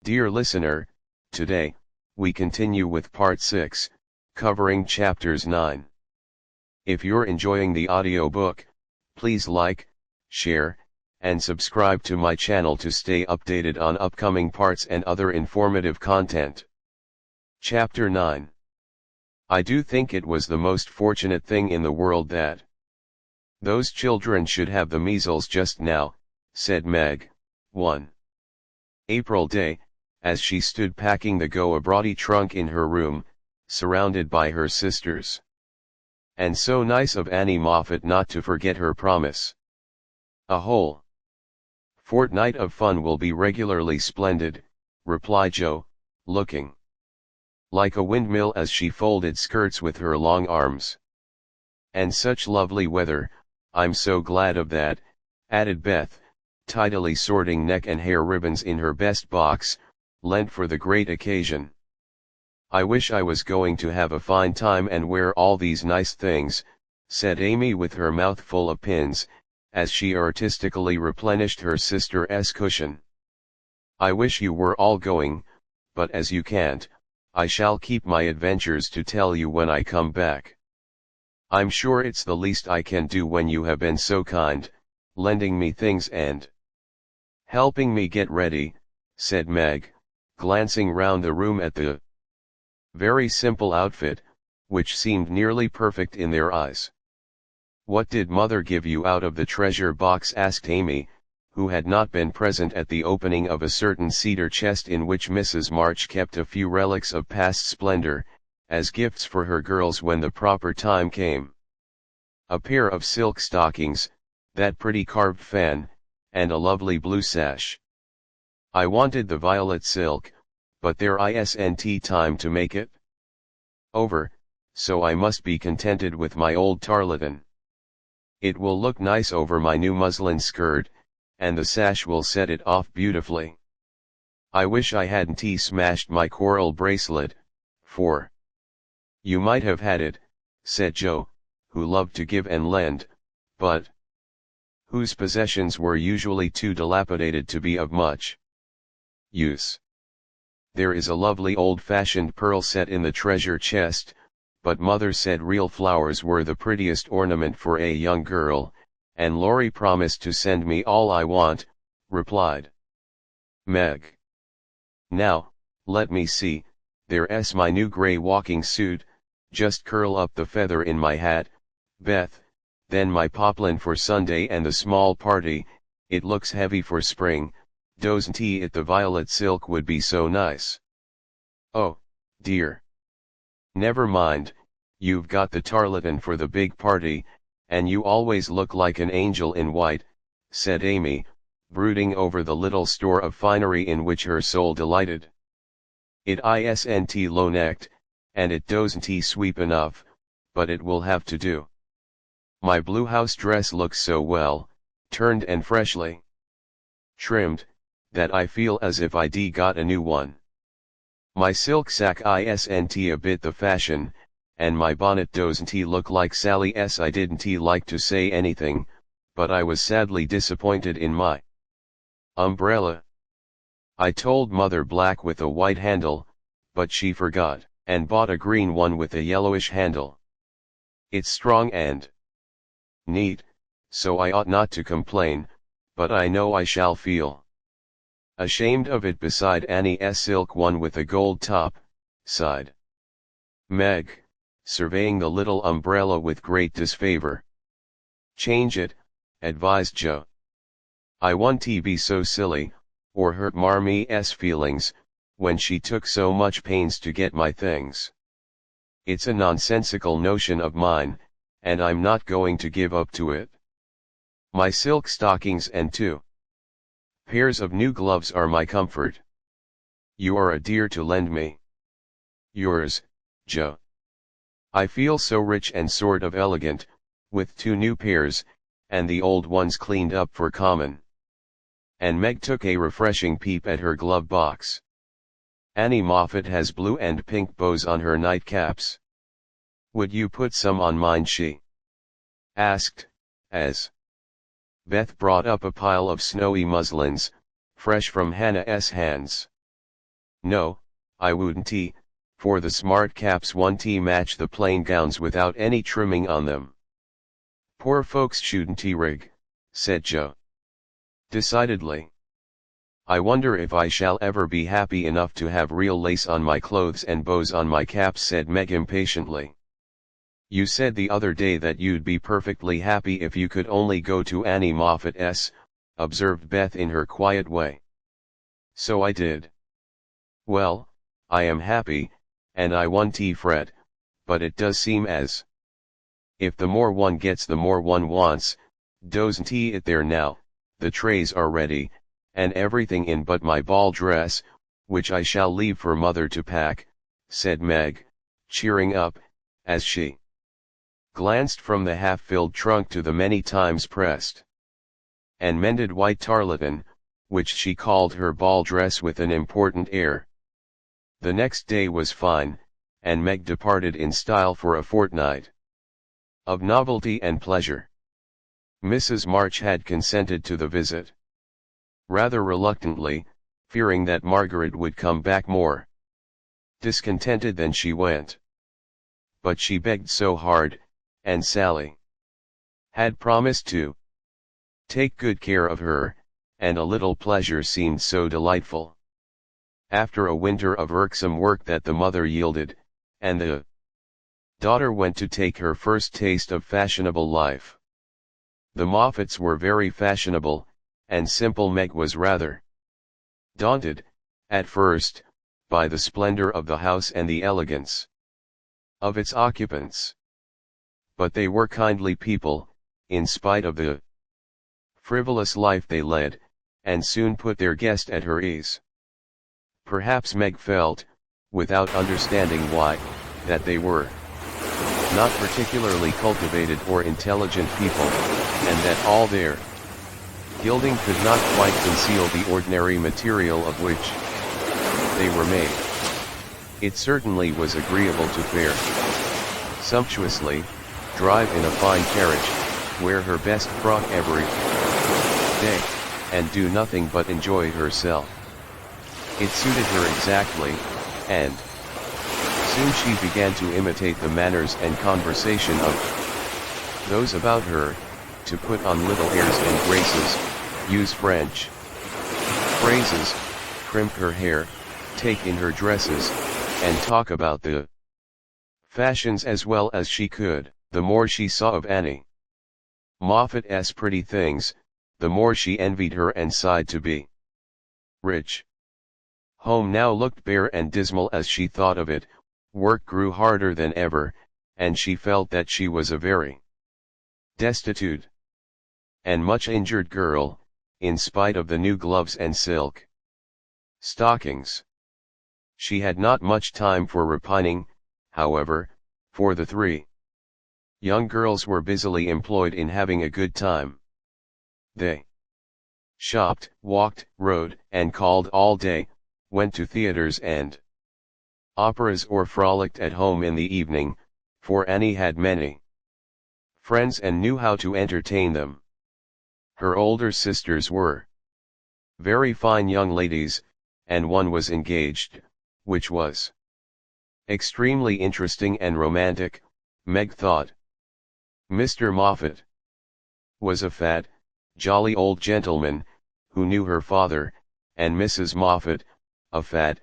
Dear listener, today, we continue with Part 6, covering Chapters 9. If you're enjoying the audiobook, please like, share, and subscribe to my channel to stay updated on upcoming parts and other informative content. Chapter 9. I do think it was the most fortunate thing in the world that those children should have the measles just now, said Meg, one April day, as she stood packing the go-abroady trunk in her room, surrounded by her sisters. And so nice of Annie Moffat not to forget her promise. A whole fortnight of fun will be regularly splendid, replied Jo, looking like a windmill as she folded skirts with her long arms. And such lovely weather, I'm so glad of that, added Beth, tidily sorting neck and hair ribbons in her best box, lent for the great occasion. I wish I was going to have a fine time and wear all these nice things, said Amy with her mouth full of pins, as she artistically replenished her sister's cushion. I wish you were all going, but as you can't, I shall keep my adventures to tell you when I come back. I'm sure it's the least I can do when you have been so kind, lending me things and helping me get ready, said Meg, glancing round the room at the very simple outfit, which seemed nearly perfect in their eyes. What did Mother give you out of the treasure box? Asked Amy, who had not been present at the opening of a certain cedar chest in which Mrs. March kept a few relics of past splendor, as gifts for her girls when the proper time came. A pair of silk stockings, that pretty carved fan, and a lovely blue sash. I wanted the violet silk, but there isn't time to make it over, so I must be contented with my old tarlatan. It will look nice over my new muslin skirt, and the sash will set it off beautifully. I wish I hadn't smashed my coral bracelet, for you might have had it, said Jo, who loved to give and lend, but whose possessions were usually too dilapidated to be of much use. There is a lovely old-fashioned pearl set in the treasure chest, but Mother said real flowers were the prettiest ornament for a young girl, and Laurie promised to send me all I want, replied Meg. Now, let me see, there's my new grey walking suit, just curl up the feather in my hat, Beth, then my poplin for Sunday and the small party, it looks heavy for spring, doesn't it? The violet silk would be so nice. Oh, dear. Never mind, you've got the tarlatan for the big party, and you always look like an angel in white, said Amy, brooding over the little store of finery in which her soul delighted. It isn't low-necked, and it doesn't sweep enough, but it will have to do. My blue house dress looks so well, turned and freshly trimmed, that I feel as if I'd got a new one. My silk sack isn't a bit the fashion, and my bonnet doesn't look like Sally's. I didn't like to say anything, but I was sadly disappointed in my umbrella. I told Mother black with a white handle, but she forgot, and bought a green one with a yellowish handle. It's strong and neat, so I ought not to complain, but I know I shall feel ashamed of it beside Annie's silk one with a gold top, sighed Meg, surveying the little umbrella with great disfavor. Change it, advised Jo. I won't be so silly, or hurt Marmee's feelings, when she took so much pains to get my things. It's a nonsensical notion of mine, and I'm not going to give up to it. My silk stockings and 2 pairs of new gloves are my comfort. You are a dear to lend me. Yours, Jo. I feel so rich and sort of elegant, with 2 new pairs, and the old ones cleaned up for common. And Meg took a refreshing peep at her glove box. Annie Moffat has blue and pink bows on her nightcaps. Would you put some on mine? She asked, as Beth brought up a pile of snowy muslins, fresh from Hannah's hands. No, I wouldn't, for the smart caps won't match the plain gowns without any trimming on them. Poor folks shouldn't rig, said Joe. Decidedly. I wonder if I shall ever be happy enough to have real lace on my clothes and bows on my caps, said Meg impatiently. You said the other day that you'd be perfectly happy if you could only go to Annie Moffat's, observed Beth in her quiet way. So I did. Well, I am happy, and I won't fret, but it does seem as if the more one gets the more one wants, doesn't it? There now, the trays are ready, and everything in but my ball dress, which I shall leave for mother to pack, said Meg, cheering up, as she glanced from the half-filled trunk to the many times pressed and mended white tarlatan, which she called her ball dress with an important air. The next day was fine, and Meg departed in style for a fortnight of novelty and pleasure. Mrs. March had consented to the visit. Rather reluctantly, fearing that Margaret would come back more discontented than she went. But she begged so hard, and Sally had promised to take good care of her, and a little pleasure seemed so delightful. After a winter of irksome work that the mother yielded, and the daughter went to take her first taste of fashionable life. The Moffats were very fashionable, and simple Meg was rather daunted, at first, by the splendor of the house and the elegance of its occupants. But they were kindly people, in spite of the frivolous life they led, and soon put their guest at her ease. Perhaps Meg felt, without understanding why, that they were not particularly cultivated or intelligent people, and that all their gilding could not quite conceal the ordinary material of which they were made. It certainly was agreeable to fare sumptuously, drive in a fine carriage, wear her best frock every day, and do nothing but enjoy herself. It suited her exactly, and soon she began to imitate the manners and conversation of those about her, to put on little airs and graces, use French phrases, crimp her hair, take in her dresses, and talk about the fashions as well as she could. The more she saw of Annie Moffat's pretty things, the more she envied her and sighed to be rich. Home now looked bare and dismal as she thought of it, work grew harder than ever, and she felt that she was a very destitute and much injured girl, in spite of the new gloves and silk stockings. She had not much time for repining, however, for the three young girls were busily employed in having a good time. They shopped, walked, rode, and called all day, went to theaters and operas or frolicked at home in the evening, for Annie had many friends and knew how to entertain them. Her older sisters were very fine young ladies, and one was engaged, which was extremely interesting and romantic, Meg thought. Mr. Moffat was a fat, jolly old gentleman, who knew her father, and Mrs. Moffat, a fat,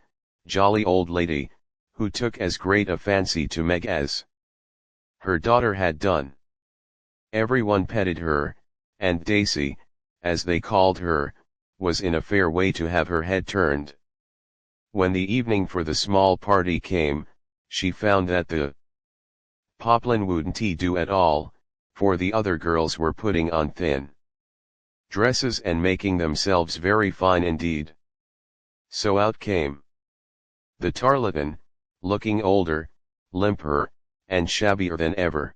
jolly old lady, who took as great a fancy to Meg as her daughter had done. Everyone petted her, and Daisy, as they called her, was in a fair way to have her head turned. When the evening for the small party came, she found that the poplin wouldn't do at all, for the other girls were putting on thin dresses and making themselves very fine indeed. So out came the tarlatan, looking older, limper, and shabbier than ever.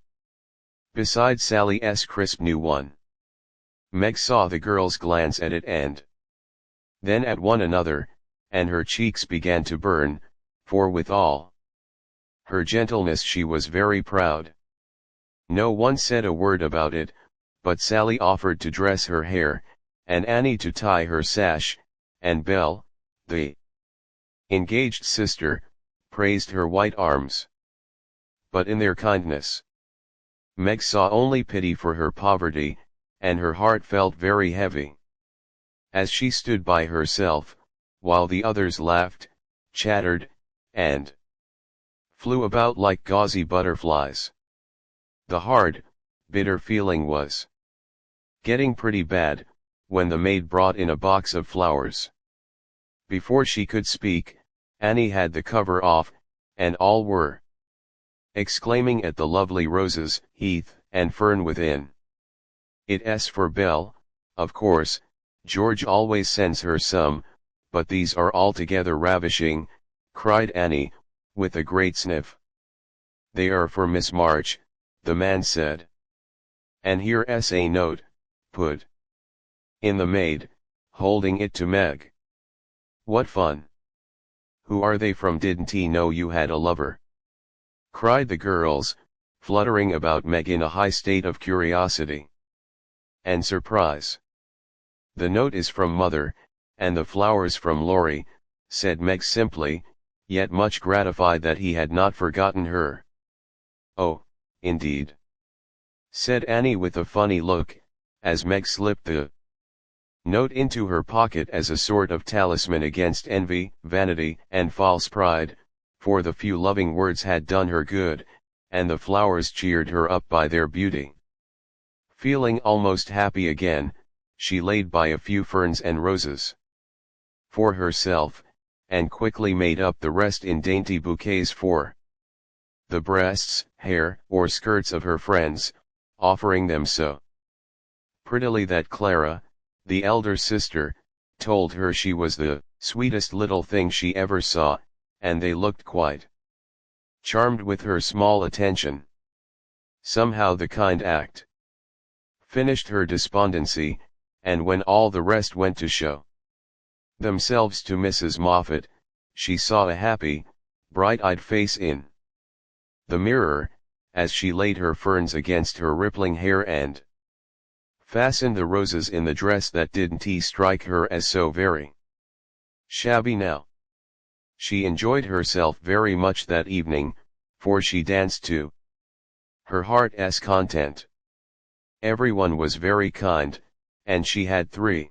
Besides Sally's crisp new one. Meg saw the girls glance at it and then at one another, and her cheeks began to burn, for with all her gentleness she was very proud. No one said a word about it, but Sally offered to dress her hair, and Annie to tie her sash, and Belle, the engaged sister, praised her white arms. But in their kindness, Meg saw only pity for her poverty, and her heart felt very heavy. As she stood by herself, while the others laughed, chattered, and flew about like gauzy butterflies. The hard, bitter feeling was getting pretty bad, when the maid brought in a box of flowers. Before she could speak, Annie had the cover off, and all were exclaiming at the lovely roses, heath, and fern within. It's for Belle, of course, George always sends her some, but these are altogether ravishing, cried Annie, with a great sniff. They are for Miss March, the man said. And here's a note, put in the maid, holding it to Meg. What fun! Who are they from? Didn't he know you had a lover? Cried the girls, fluttering about Meg in a high state of curiosity and surprise. The note is from Mother, and the flowers from Laurie, said Meg simply, yet much gratified that he had not forgotten her. Oh, indeed, said Annie with a funny look, as Meg slipped the note into her pocket as a sort of talisman against envy, vanity, and false pride, for the few loving words had done her good, and the flowers cheered her up by their beauty. Feeling almost happy again, she laid by a few ferns and roses for herself, and quickly made up the rest in dainty bouquets for the breasts, hair, or skirts of her friends, offering them so prettily that Clara, the elder sister, told her she was the sweetest little thing she ever saw, and they looked quite charmed with her small attention. Somehow the kind act finished her despondency, and when all the rest went to show themselves to Mrs. Moffat, she saw a happy, bright-eyed face in the mirror, as she laid her ferns against her rippling hair and fastened the roses in the dress that didn't strike her as so very shabby now. She enjoyed herself very much that evening, for she danced to her heart's content. Everyone was very kind, and she had 3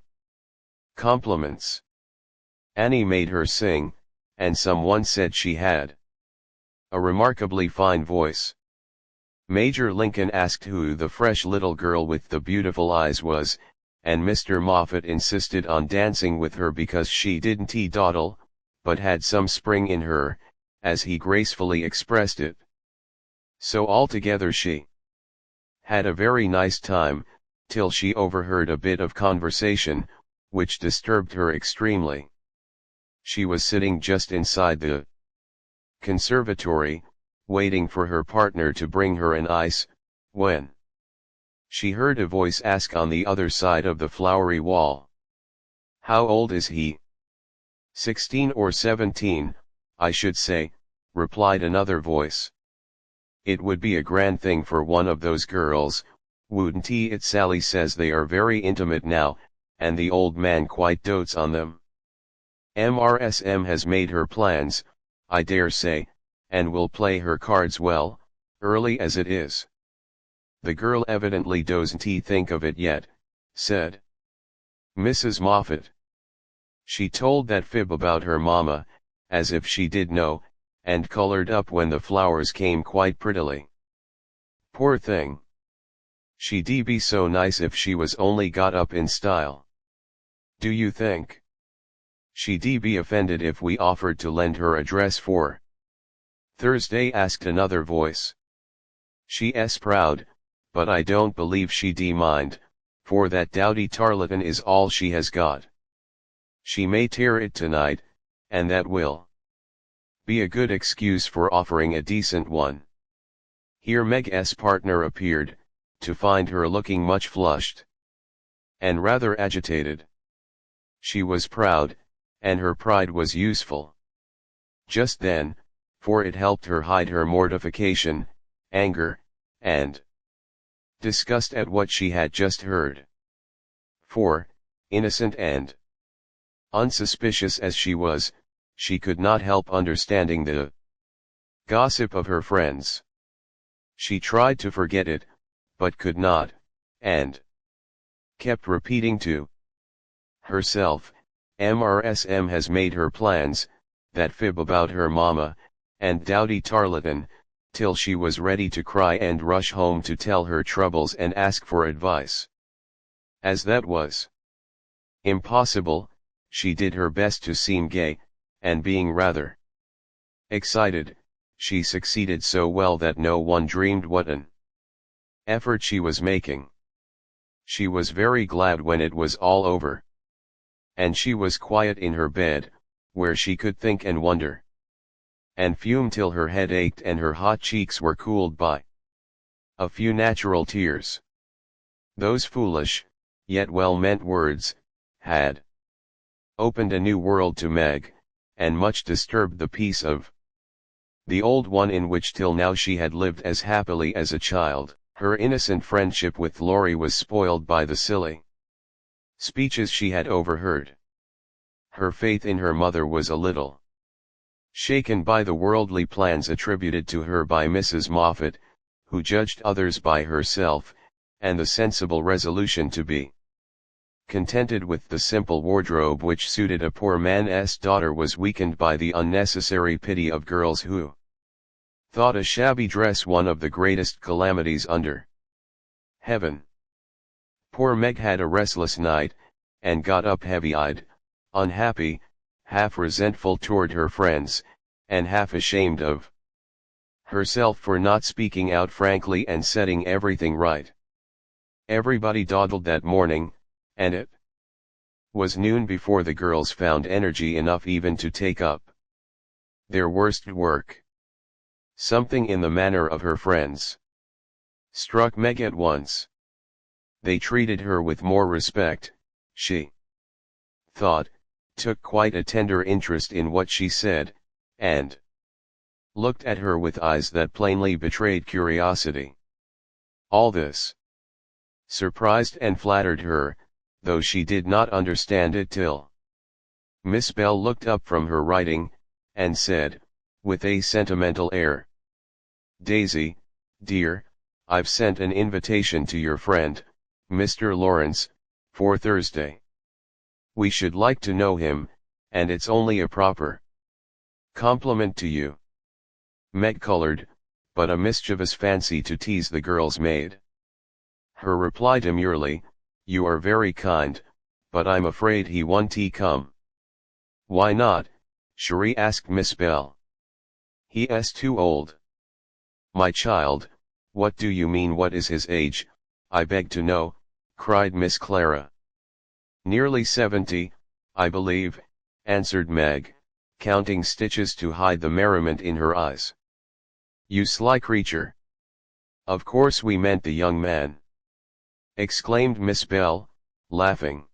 compliments. Annie made her sing, and someone said she had a remarkably fine voice. Major Lincoln asked who the fresh little girl with the beautiful eyes was, and Mr. Moffat insisted on dancing with her because she didn't dawdle, but had some spring in her, as he gracefully expressed it. So altogether she had a very nice time, till she overheard a bit of conversation, which disturbed her extremely. She was sitting just inside the conservatory, waiting for her partner to bring her an ice, when she heard a voice ask on the other side of the flowery wall. "How old is he?" 16 or 17, I should say, replied another voice. "It would be a grand thing for one of those girls, wouldn't it? Sally says they are very intimate now, and the old man quite dotes on them. Mrsm has made her plans, I dare say, and will play her cards well, early as it is." "The girl evidently doesn't think of it yet," said Mrs. Moffat. She told that fib about her mamma, as if she did know, and colored up when the flowers came quite prettily. "Poor thing! She'd be so nice if she was only got up in style. Do you think she'd be offended if we offered to lend her a dress for Thursday?" asked another voice. "She's proud, but I don't believe she'd mind, for that dowdy tarlatan is all she has got. She may tear it tonight, and that will be a good excuse for offering a decent one." Here Meg's partner appeared, to find her looking much flushed and rather agitated. She was proud, and her pride was useful just then, for it helped her hide her mortification, anger, and disgust at what she had just heard. For, innocent and unsuspicious as she was, she could not help understanding the gossip of her friends. She tried to forget it, but could not, and kept repeating to herself, "MRSM has made her plans, that fib about her mama, and dowdy tarlatan," till she was ready to cry and rush home to tell her troubles and ask for advice. As that was impossible, she did her best to seem gay, and being rather excited, she succeeded so well that no one dreamed what an effort she was making. She was very glad when it was all over. And she was quiet in her bed, where she could think and wonder, and fume till her head ached and her hot cheeks were cooled by a few natural tears. Those foolish, yet well-meant words, had opened a new world to Meg, and much disturbed the peace of the old one in which till now she had lived as happily as a child. Her innocent friendship with Laurie was spoiled by the silly speeches she had overheard. Her faith in her mother was a little shaken by the worldly plans attributed to her by Mrs. Moffat, who judged others by herself, and the sensible resolution to be contented with the simple wardrobe which suited a poor man's daughter was weakened by the unnecessary pity of girls who thought a shabby dress one of the greatest calamities under heaven. Poor Meg had a restless night, and got up heavy-eyed, unhappy, half resentful toward her friends, and half ashamed of herself for not speaking out frankly and setting everything right. Everybody dawdled that morning, and it was noon before the girls found energy enough even to take up their worst work. Something in the manner of her friends struck Meg at once. They treated her with more respect, she thought, took quite a tender interest in what she said, and looked at her with eyes that plainly betrayed curiosity. All this surprised and flattered her, though she did not understand it till Miss Bell looked up from her writing, and said, with a sentimental air, "Daisy, dear, I've sent an invitation to your friend, Mr. Lawrence, for Thursday. We should like to know him, and it's only a proper compliment to you." Meg colored, but a mischievous fancy to tease the girls made her reply demurely, "You are very kind, but I'm afraid he won't come." "Why not?" Cherie asked Miss Bell. "He's too old." "My child, what do you mean? What is his age, I beg to know?" cried Miss Clara. "Nearly 70, I believe," answered Meg, counting stitches to hide the merriment in her eyes. "You sly creature! Of course we meant the young man," exclaimed Miss Bell, laughing.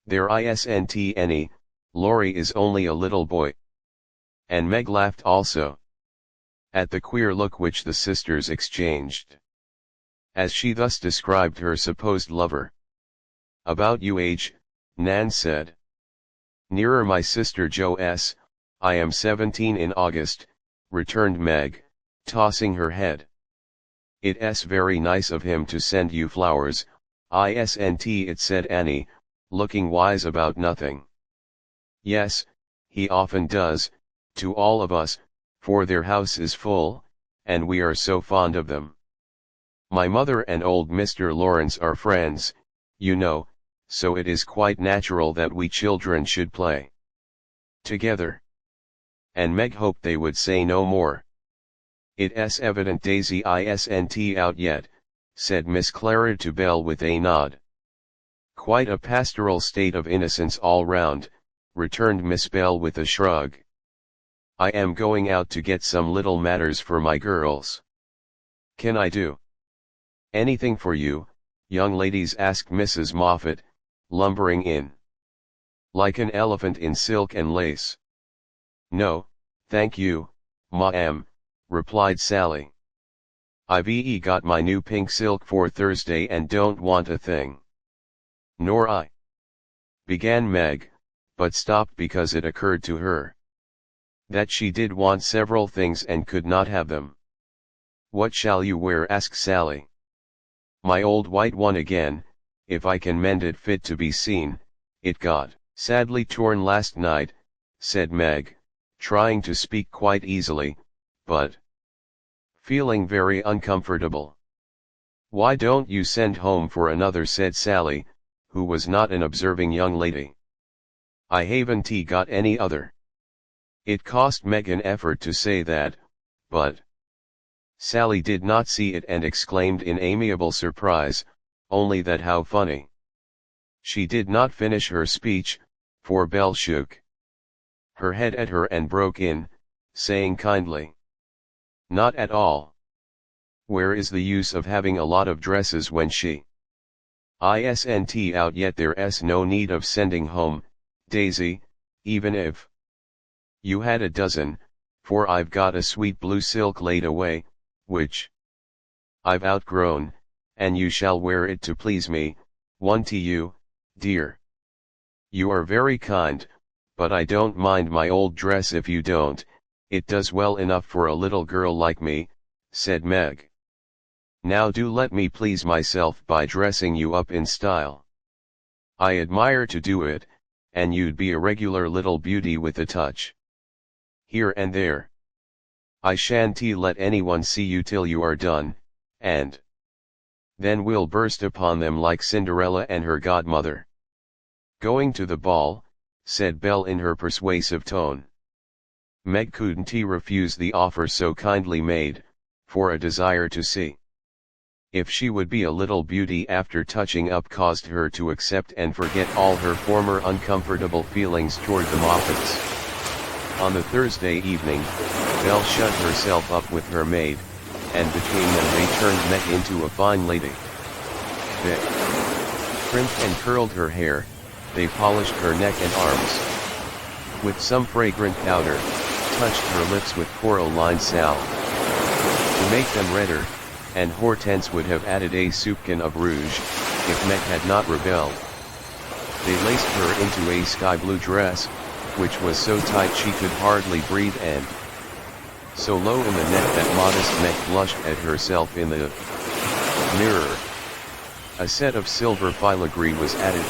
"There isn't any, Laurie is only a little boy." And Meg laughed also, at the queer look which the sisters exchanged, as she thus described her supposed lover. "About you age," Nan said. "Nearer my sister Jo's, I am 17 in August," returned Meg, tossing her head. "It's very nice of him to send you flowers, isn't it?" said Annie, looking wise about nothing. "Yes, he often does, to all of us, for their house is full, and we are so fond of them. My mother and old Mr. Lawrence are friends, you know, so it is quite natural that we children should play together." And Meg hoped they would say no more. "It's evident Daisy isn't out yet," said Miss Clara to Belle with a nod. "Quite a pastoral state of innocence all round," returned Miss Bell with a shrug. "I am going out to get some little matters for my girls." "Can I do anything for you, young ladies?" asked Mrs. Moffat, lumbering in like an elephant in silk and lace. "No, thank you, ma'am," replied Sally. "I've got my new pink silk for Thursday and don't want a thing." "Nor I," began Meg, but stopped because it occurred to her that she did want several things and could not have them. "What shall you wear?" asked Sally. "My old white one again, if I can mend it fit to be seen. It got sadly torn last night," said Meg, trying to speak quite easily, but feeling very uncomfortable. "Why don't you send home for another?" said Sally, who was not an observing young lady. "I haven't got any other." It cost Meg an effort to say that, but Sally did not see it and exclaimed in amiable surprise, "Only that, how funny." She did not finish her speech, for Belle shook her head at her and broke in, saying kindly, "Not at all. Where is the use of having a lot of dresses when she isn't out yet? There's no need of sending home, Daisy, even if you had a dozen, for I've got a sweet blue silk laid away, which I've outgrown, and you shall wear it to please me, won't you, dear?" "You are very kind, but I don't mind my old dress if you don't. It does well enough for a little girl like me," said Meg. "Now do let me please myself by dressing you up in style. I admire to do it, and you'd be a regular little beauty with a touch here and there. I shan't let anyone see you till you are done, and then we'll burst upon them like Cinderella and her godmother." "Going to the ball?" said Belle in her persuasive tone. Meg couldn't refuse the offer so kindly made, for a desire to see if she would be a little beauty after touching up caused her to accept and forget all her former uncomfortable feelings toward the Moffats. On the Thursday evening, Belle shut herself up with her maid, and between them they turned Meg into a fine lady. They crimped and curled her hair, they polished her neck and arms with some fragrant powder, touched her lips with coral-lined salve to make them redder, and Hortense would have added a soupçon of rouge, if Meg had not rebelled. They laced her into a sky-blue dress, which was so tight she could hardly breathe and so low in the neck that modest Meg blushed at herself in the mirror. A set of silver filigree was added,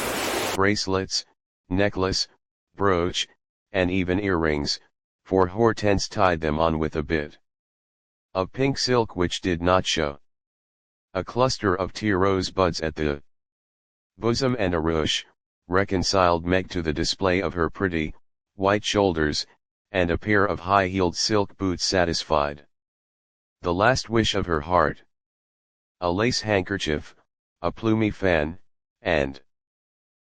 bracelets, necklace, brooch, and even earrings, for Hortense tied them on with a bit of pink silk which did not show. A cluster of tear rosebuds at the bosom and a ruche reconciled Meg to the display of her pretty, white shoulders, and a pair of high-heeled silk boots satisfied the last wish of her heart. A lace handkerchief, a plumy fan, and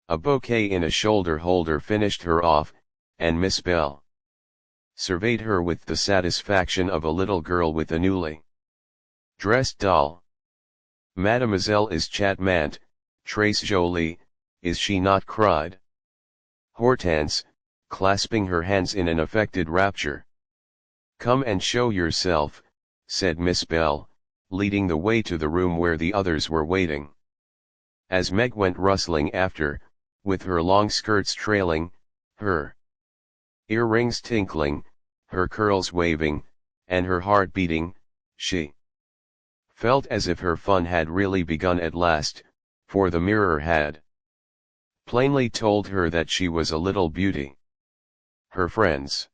a bouquet in a shoulder holder finished her off, and Miss Belle surveyed her with the satisfaction of a little girl with a newly dressed doll. "Mademoiselle is charmante, très jolie, is she not?" cried Hortense, clasping her hands in an affected rapture. "Come and show yourself," said Miss Belle, leading the way to the room where the others were waiting. As Meg went rustling after, with her long skirts trailing, her earrings tinkling, her curls waving, and her heart beating, she felt as if her fun had really begun at last, for the mirror had plainly told her that she was a little beauty. Her friends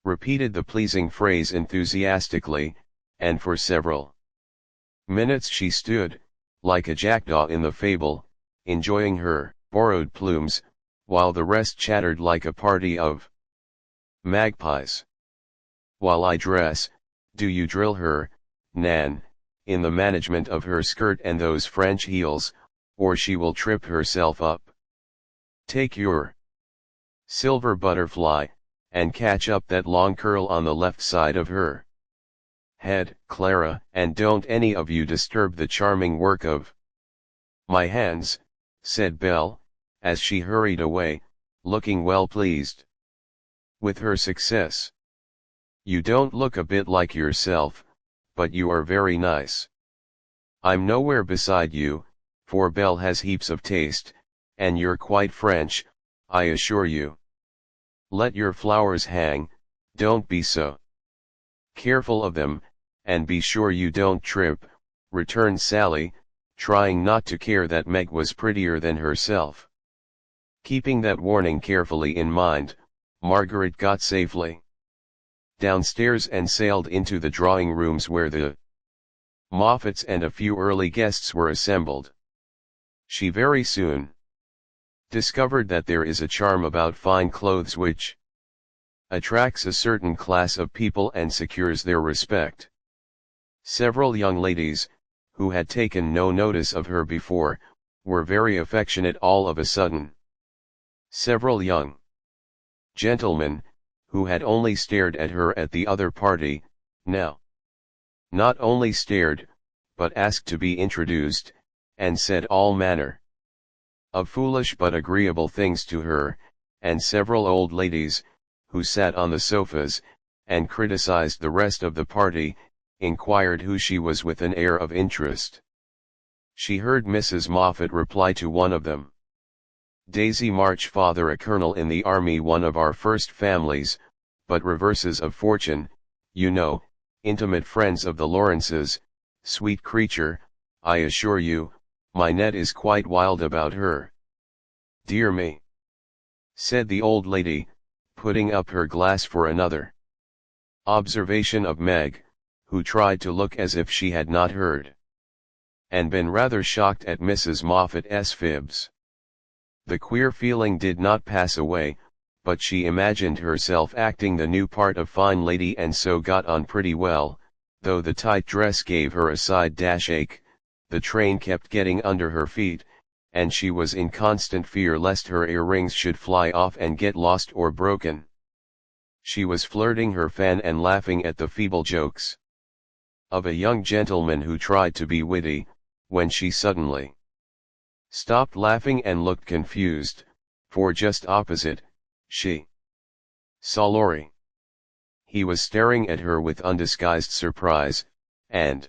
repeated the pleasing phrase enthusiastically, and for several minutes she stood, like a jackdaw in the fable, enjoying her borrowed plumes, while the rest chattered like a party of magpies. "While I dress, do you drill her, Nan, in the management of her skirt and those French heels, or she will trip herself up. Take your silver butterfly, and catch up that long curl on the left side of her head, Clara, and don't any of you disturb the charming work of my hands," said Belle, as she hurried away, looking well pleased with her success. "You don't look a bit like yourself, but you are very nice. I'm nowhere beside you, for Belle has heaps of taste, and you're quite French, I assure you. Let your flowers hang, Don't be so careful of them, and be sure you don't trip, returned Sally, trying not to care that Meg was prettier than herself. Keeping that warning carefully in mind, Margaret got safely downstairs and sailed into the drawing rooms where the Moffats and a few early guests were assembled. She very soon discovered that there is a charm about fine clothes which attracts a certain class of people and secures their respect. Several young ladies, who had taken no notice of her before, were very affectionate all of a sudden. Several young gentlemen, who had only stared at her at the other party, now not only stared, but asked to be introduced, and said all manner of foolish but agreeable things to her, and several old ladies, who sat on the sofas, and criticized the rest of the party, inquired who she was with an air of interest. She heard Mrs. Moffat reply to one of them. Daisy March, father a colonel in the army, one of our first families, but reverses of fortune, you know, intimate friends of the Lawrences, sweet creature, I assure you, my Ned is quite wild about her. Dear me, said the old lady, putting up her glass for another observation of Meg, who tried to look as if she had not heard, and been rather shocked at Mrs. Moffat's fibs. The queer feeling did not pass away, but she imagined herself acting the new part of fine lady and so got on pretty well, though the tight dress gave her a side ache, the train kept getting under her feet, and she was in constant fear lest her earrings should fly off and get lost or broken. She was flirting her fan and laughing at the feeble jokes of a young gentleman who tried to be witty, when she suddenly stopped laughing and looked confused, for just opposite, she saw Laurie. He was staring at her with undisguised surprise, and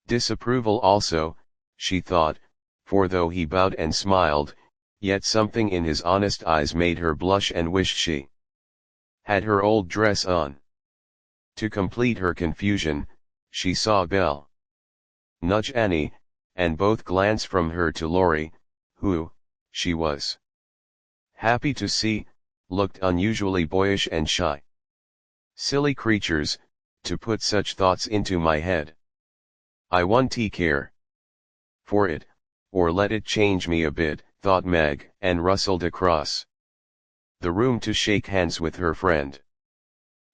disapproval also, she thought, for though he bowed and smiled, yet something in his honest eyes made her blush and wish she had her old dress on. To complete her confusion, she saw Belle nudge Annie, and both glance from her to Laurie, who, she was happy to see, looked unusually boyish and shy. Silly creatures, to put such thoughts into my head. I want to care for it, or let it change me a bit, thought Meg, and rustled across the room to shake hands with her friend.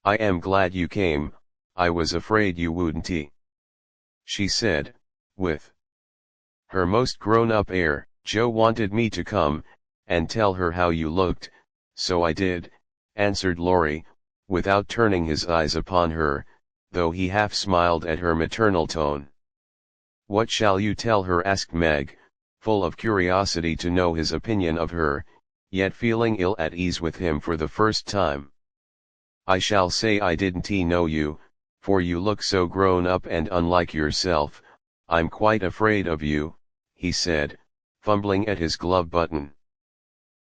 I am glad you came, I was afraid you wouldn't, she said, with her most grown-up air. Joe wanted me to come, and tell her how you looked, so I did, answered Laurie, without turning his eyes upon her, though he half smiled at her maternal tone. What shall you tell her? Asked Meg, full of curiosity to know his opinion of her, yet feeling ill at ease with him for the first time. I shall say I didn't know you, for you look so grown up and unlike yourself. I'm quite afraid of you, he said, fumbling at his glove button.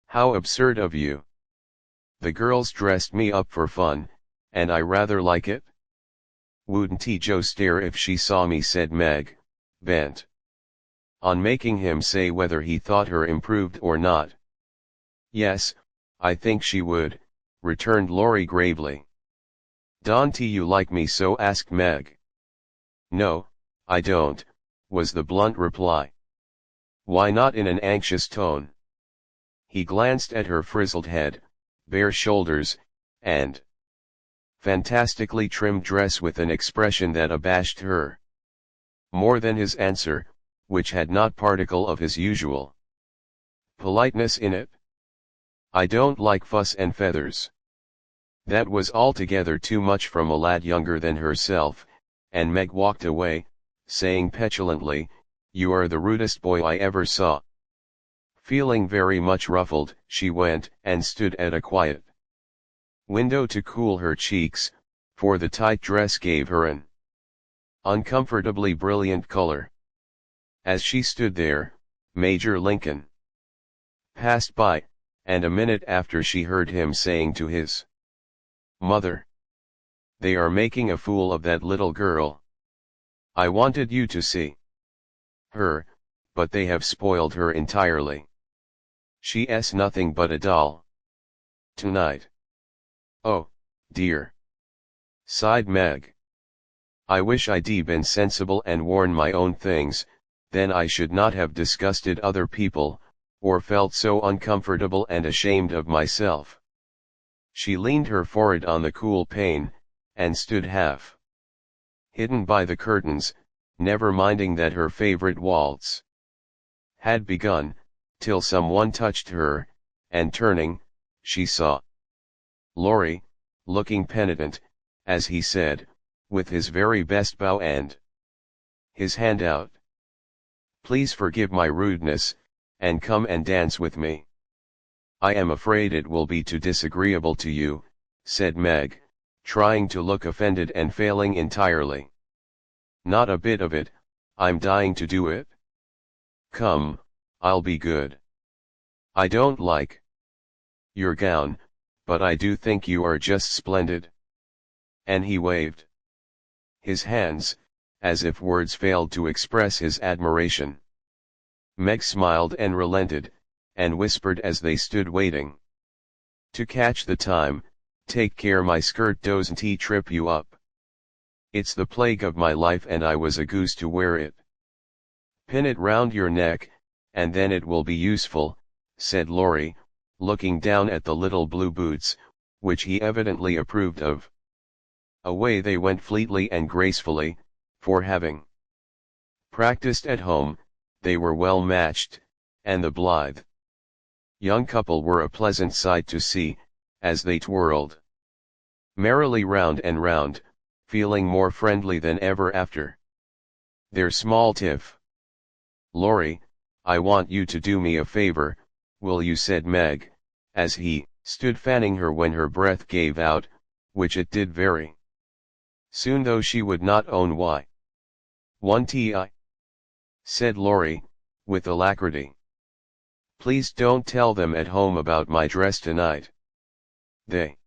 How absurd of you. The girls dressed me up for fun, and I rather like it. Wouldn't Joe stare if she saw me, said Meg, bent on making him say whether he thought her improved or not. Yes, I think she would, returned Laurie gravely. Don't you like me so? Asked Meg. No, I don't, was the blunt reply. Why not? In an anxious tone. He glanced at her frizzled head, bare shoulders, and fantastically trimmed dress with an expression that abashed her more than his answer, which had not particle of his usual politeness in it. I don't like fuss and feathers. That was altogether too much from a lad younger than herself, and Meg walked away, saying petulantly, you are the rudest boy I ever saw. Feeling very much ruffled, she went and stood at a quiet window to cool her cheeks, for the tight dress gave her an uncomfortably brilliant color. As she stood there, Major Lincoln passed by, and a minute after she heard him saying to his mother, They are making a fool of that little girl. I wanted you to see her, but they have spoiled her entirely. She's nothing but a doll. Tonight. Oh, dear. Sighed Meg. I wish I'd been sensible and worn my own things, then I should not have disgusted other people, or felt so uncomfortable and ashamed of myself. She leaned her forehead on the cool pane, and stood half hidden by the curtains, never minding that her favorite waltz had begun, till someone touched her, and turning, she saw Laurie, looking penitent, as he said, with his very best bow and his hand out. Please forgive my rudeness, and come and dance with me. I am afraid it will be too disagreeable to you, said Meg, trying to look offended and failing entirely. Not a bit of it, I'm dying to do it. Come, I'll be good. I don't like your gown, but I do think you are just splendid. And he waved his hands, as if words failed to express his admiration. Meg smiled and relented, and whispered as they stood waiting. To catch the time, take care my skirt doesn't trip you up. It's the plague of my life and I was a goose to wear it. Pin it round your neck, and then it will be useful, said Laurie, looking down at the little blue boots, which he evidently approved of. Away they went fleetly and gracefully, for having practiced at home, they were well matched, and the blithe young couple were a pleasant sight to see, as they twirled merrily round and round, feeling more friendly than ever after their small tiff. Laurie, I want you to do me a favor, will you, said Meg, as he stood fanning her when her breath gave out, which it did very soon, though she would not own why. One ti, said Laurie, with alacrity. Please don't tell them at home about my dress tonight. They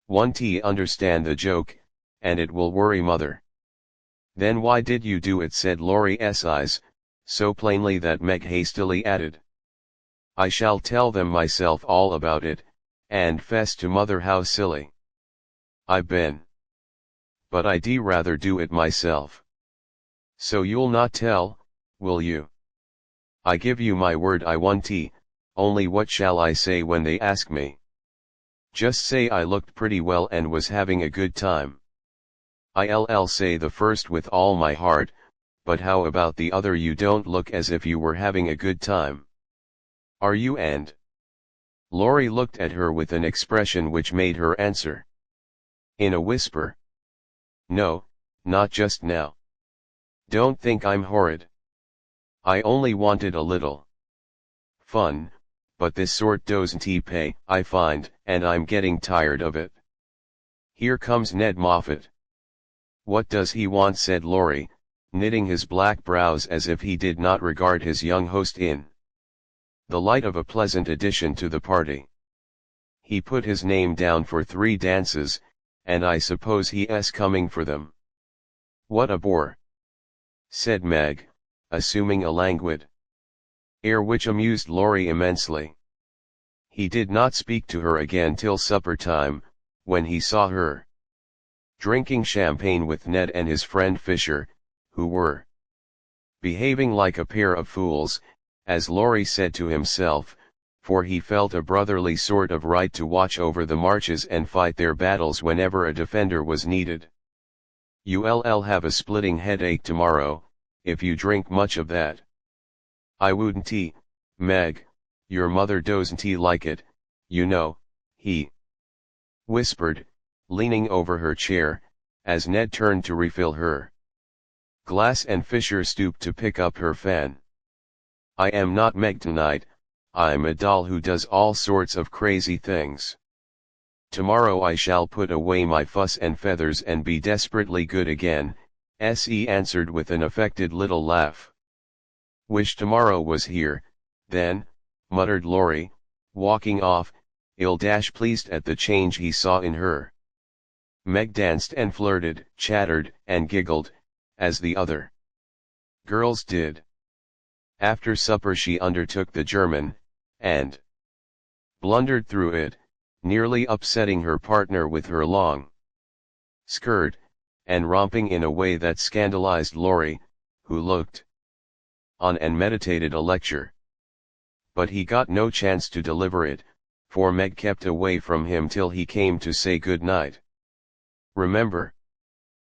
won't understand the joke, and it will worry mother. Then why did you do it, said Laurie's eyes, so plainly that Meg hastily added. I shall tell them myself all about it, and fess to mother how silly I've been. But I'd rather do it myself. So you'll not tell, will you? I give you my word I won't, only what shall I say when they ask me? Just say I looked pretty well and was having a good time. I'll say the first with all my heart, but how about the other? You don't look as if you were having a good time. Are you? And Laurie looked at her with an expression which made her answer in a whisper. No, not just now. Don't think I'm horrid. I only wanted a little fun, but this sort doesn't pay, I find, and I'm getting tired of it. Here comes Ned Moffat. What does he want? Said Laurie, knitting his black brows as if he did not regard his young host in the light of a pleasant addition to the party. He put his name down for 3 dances, and I suppose he's coming for them. What a bore, said Meg, assuming a languid air which amused Laurie immensely. He did not speak to her again till supper time, when he saw her drinking champagne with Ned and his friend Fisher, who were behaving like a pair of fools, as Laurie said to himself, for he felt a brotherly sort of right to watch over the marches and fight their battles whenever a defender was needed. You'll have a splitting headache tomorrow, if you drink much of that. I wouldn't, Meg, your mother doesn't like it, you know, he whispered, leaning over her chair, as Ned turned to refill her glass and Fisher stooped to pick up her fan. I am not Meg tonight, I'm a doll who does all sorts of crazy things. Tomorrow I shall put away my fuss and feathers and be desperately good again, S.E. answered with an affected little laugh. Wish tomorrow was here, then, muttered Laurie, walking off, ill-pleased at the change he saw in her. Meg danced and flirted, chattered, and giggled, as the other girls did. After supper she undertook the German, and blundered through it, nearly upsetting her partner with her long skirt, and romping in a way that scandalized Laurie, who looked on and meditated a lecture. But he got no chance to deliver it, for Meg kept away from him till he came to say good night. "Remember,"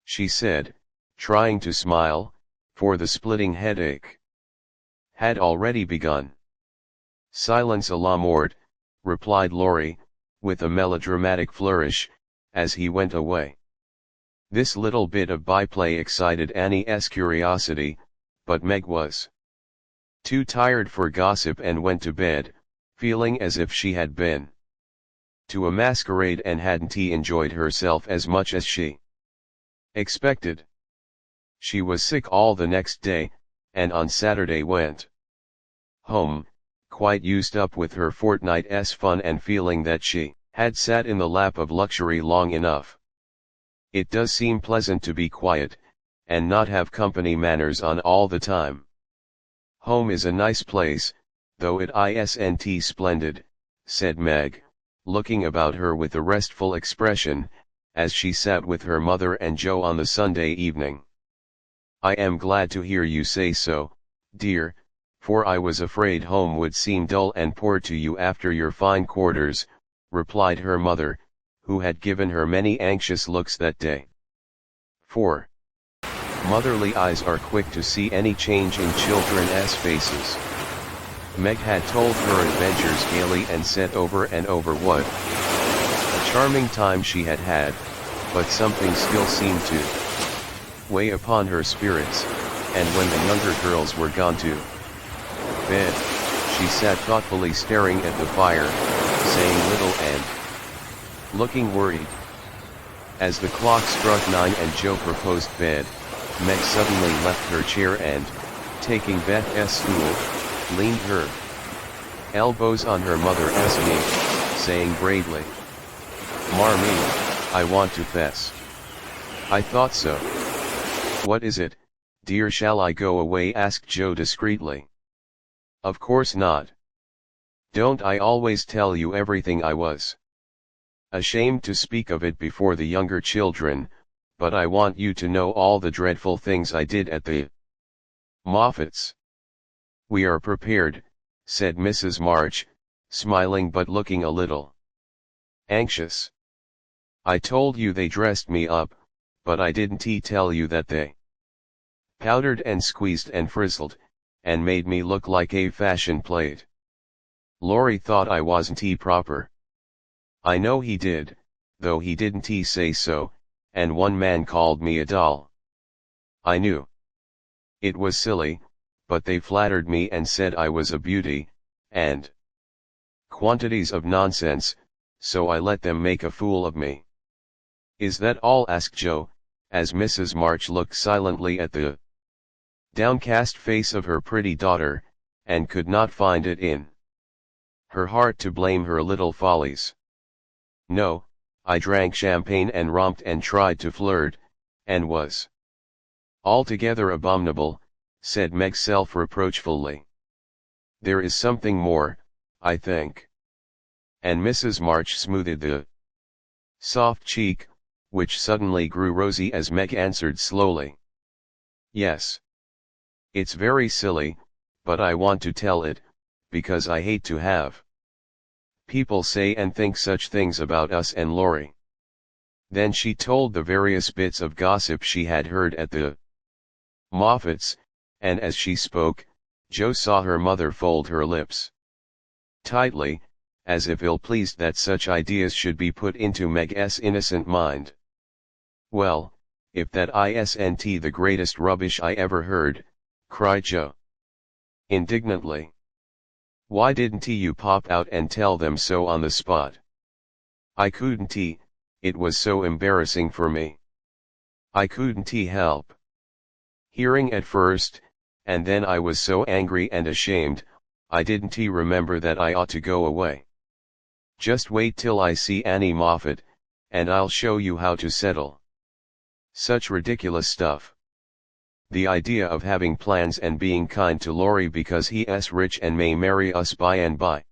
she said, trying to smile, for the splitting headache had already begun. "Silence a la mort," replied Laurie, with a melodramatic flourish, as he went away. This little bit of byplay excited Annie's curiosity, but Meg was too tired for gossip and went to bed, feeling as if she had been to a masquerade and hadn't enjoyed herself as much as she expected. She was sick all the next day, and on Saturday went home, quite used up with her fortnight's fun and feeling that she had sat in the lap of luxury long enough. It does seem pleasant to be quiet, and not have company manners on all the time. Home is a nice place, though it isn't splendid, said Meg, looking about her with a restful expression, as she sat with her mother and Joe on the Sunday evening. "I am glad to hear you say so, dear, for I was afraid home would seem dull and poor to you after your fine quarters," replied her mother, who had given her many anxious looks that day. 4. Motherly eyes are quick to see any change in children's faces. Meg had told her adventures gaily and said over and over what a charming time she had had, but something still seemed to weigh upon her spirits, and when the younger girls were gone to bed, she sat thoughtfully staring at the fire, saying little and looking worried. As the clock struck 9 and Joe proposed bed, Meg suddenly left her chair and, taking Beth's stool, leaned her elbows on her mother's knee, saying bravely, "Marmee, I want to fess." "I thought so." "What is it, dear? Shall I go away?" asked Joe discreetly. "Of course not. Don't I always tell you everything? I was ashamed to speak of it before the younger children, but I want you to know all the dreadful things I did at the Moffats." "We are prepared," said Mrs. March, smiling but looking a little anxious. "I told you they dressed me up, but I didn't tell you that they powdered and squeezed and frizzled, and made me look like a fashion plate. Laurie thought I wasn't proper. I know he did, though he didn't say so, and one man called me a doll. I knew it was silly, but they flattered me and said I was a beauty, and quantities of nonsense, so I let them make a fool of me." "Is that all?" asked Joe, as Mrs. March looked silently at the downcast face of her pretty daughter, and could not find it in her heart to blame her little follies. "No, I drank champagne and romped and tried to flirt, and was altogether abominable," said Meg self-reproachfully. "There is something more, I think." And Mrs. March smoothed the soft cheek, which suddenly grew rosy as Meg answered slowly, "Yes. It's very silly, but I want to tell it, because I hate to have people say and think such things about us and Laurie." Then she told the various bits of gossip she had heard at the Moffats, and as she spoke, Joe saw her mother fold her lips tightly, as if ill-pleased that such ideas should be put into Meg's innocent mind. "Well, if that isn't the greatest rubbish I ever heard," cried Joe indignantly. "Why didn't you pop out and tell them so on the spot?" "I couldn't. It was so embarrassing for me. I couldn't help hearing at first, and then I was so angry and ashamed, I didn't remember that I ought to go away. Just wait till I see Annie Moffat, and I'll show you how to settle. Such ridiculous stuff. The idea of having plans and being kind to Laurie because he's rich and may marry us by and by.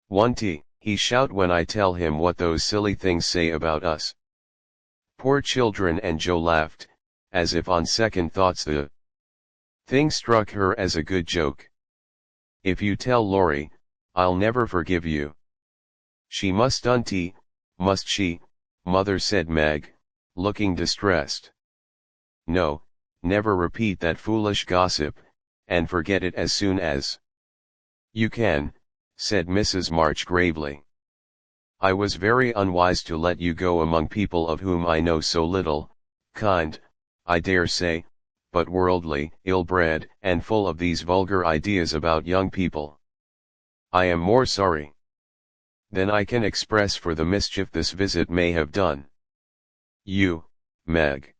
Won't he shout when I tell him what those silly things say about us. Poor children, and Joe laughed, as if on second thoughts the thing struck her as a good joke. If you tell Laurie, I'll never forgive you. She mustn't, must she, Mother, said Meg, looking distressed. No, never repeat that foolish gossip, and forget it as soon as you can, said Mrs. March gravely. I was very unwise to let you go among people of whom I know so little, kind, I dare say, but worldly, ill-bred, and full of these vulgar ideas about young people. I am more sorry than I can express for the mischief this visit may have done you, Meg.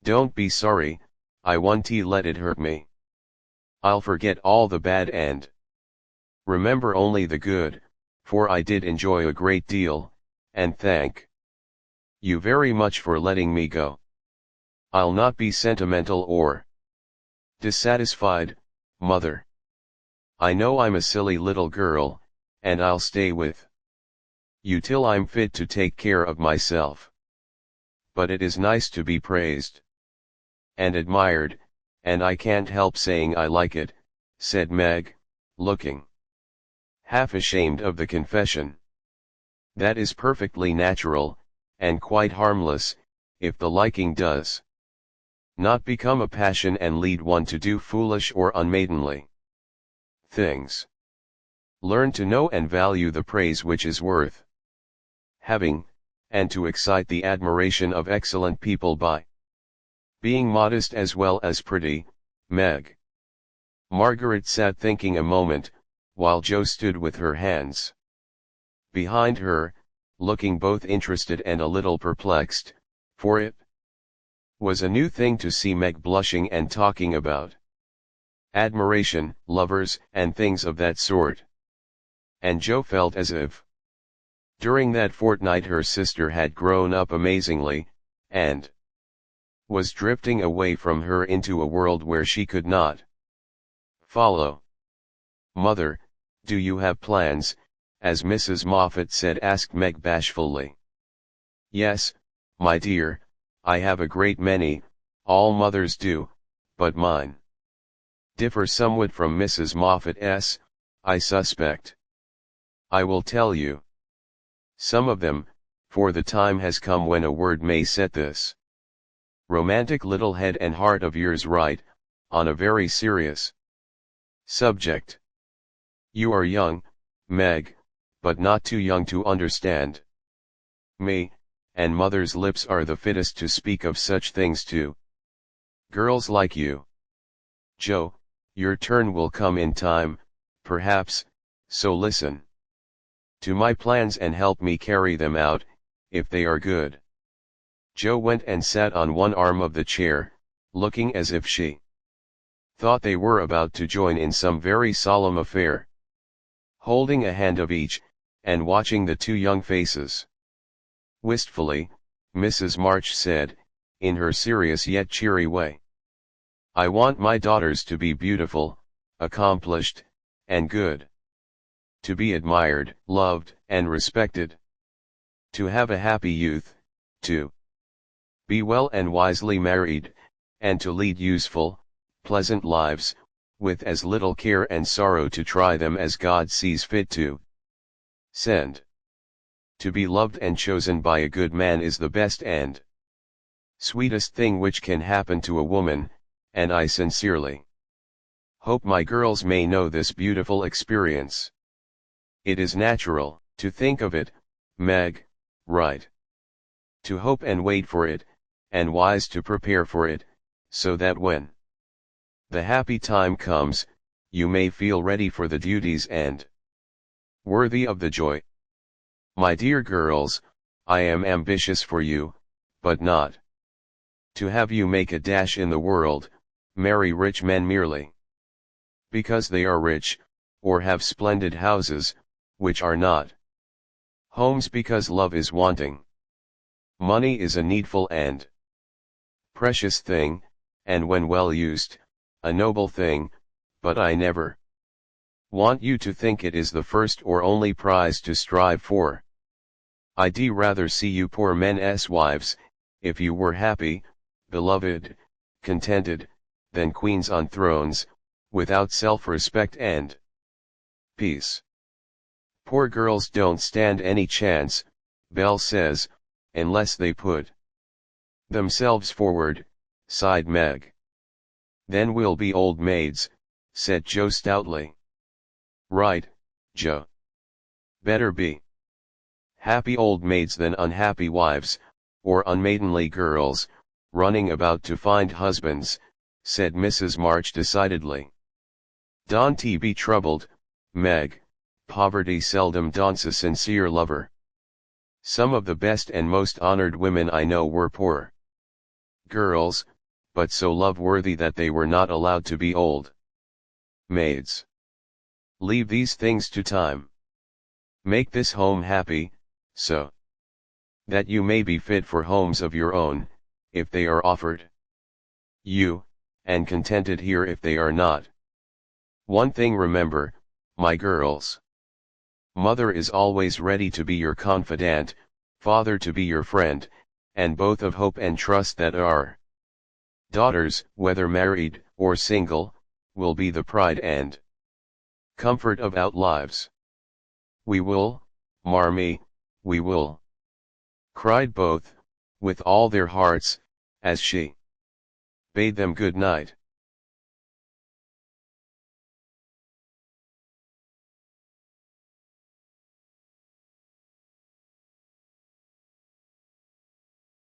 Don't be sorry, I won't let it hurt me. I'll forget all the bad and remember only the good, for I did enjoy a great deal, and thank you very much for letting me go. I'll not be sentimental or dissatisfied, Mother. I know I'm a silly little girl, and I'll stay with you till I'm fit to take care of myself. But it is nice to be praised and admired, and I can't help saying I like it, said Meg, looking half ashamed of the confession. That is perfectly natural, and quite harmless, if the liking does not become a passion and lead one to do foolish or unmaidenly things. Learn to know and value the praise which is worth having, and to excite the admiration of excellent people by being modest as well as pretty, Meg. Margaret sat thinking a moment, while Jo stood with her hands behind her, looking both interested and a little perplexed, for it was a new thing to see Meg blushing and talking about admiration, lovers, and things of that sort. And Jo felt as if during that fortnight her sister had grown up amazingly, and was drifting away from her into a world where she could not follow. Mother, do you have plans, as Mrs. Moffat said, asked Meg bashfully. Yes, my dear, I have a great many, all mothers do, but mine differ somewhat from Mrs. Moffat's, I suspect. I will tell you some of them, for the time has come when a word may set this romantic little head and heart of yours right, on a very serious subject. You are young, Meg, but not too young to understand me, and Mother's lips are the fittest to speak of such things to girls like you. Jo, your turn will come in time, perhaps, so listen to my plans and help me carry them out, if they are good. Jo went and sat on one arm of the chair, looking as if she thought they were about to join in some very solemn affair. Holding a hand of each, and watching the two young faces wistfully, Mrs. March said, in her serious yet cheery way, I want my daughters to be beautiful, accomplished, and good. To be admired, loved, and respected. To have a happy youth, to be well and wisely married, and to lead useful, pleasant lives, with as little care and sorrow to try them as God sees fit to send. To be loved and chosen by a good man is the best and sweetest thing which can happen to a woman, and I sincerely hope my girls may know this beautiful experience. It is natural to think of it, Meg, right? To hope and wait for it, and wise to prepare for it, so that when the happy time comes, you may feel ready for the duties and worthy of the joy. My dear girls, I am ambitious for you, but not to have you make a dash in the world, marry rich men merely because they are rich, or have splendid houses, which are not homes because love is wanting. Money is a needful and precious thing, and when well used, a noble thing, but I never want you to think it is the first or only prize to strive for. I'd rather see you poor men's wives, if you were happy, beloved, contented, than queens on thrones, without self-respect and peace. Poor girls don't stand any chance, Belle says, unless they put themselves forward, sighed Meg. Then we'll be old maids, said Joe stoutly. Right, Joe. Better be happy old maids than unhappy wives, or unmaidenly girls, running about to find husbands, said Mrs. March decidedly. Don't be troubled, Meg, poverty seldom daunts a sincere lover. Some of the best and most honored women I know were poor girls, but so love-worthy that they were not allowed to be old maids. Leave these things to time. Make this home happy, so that you may be fit for homes of your own, if they are offered you, and contented here if they are not. One thing remember, my girls. Mother is always ready to be your confidant, father to be your friend, and both of hope and trust that our daughters, whether married or single, will be the pride and comfort of our lives. We will, Marmee, we will, cried both, with all their hearts, as she bade them good night.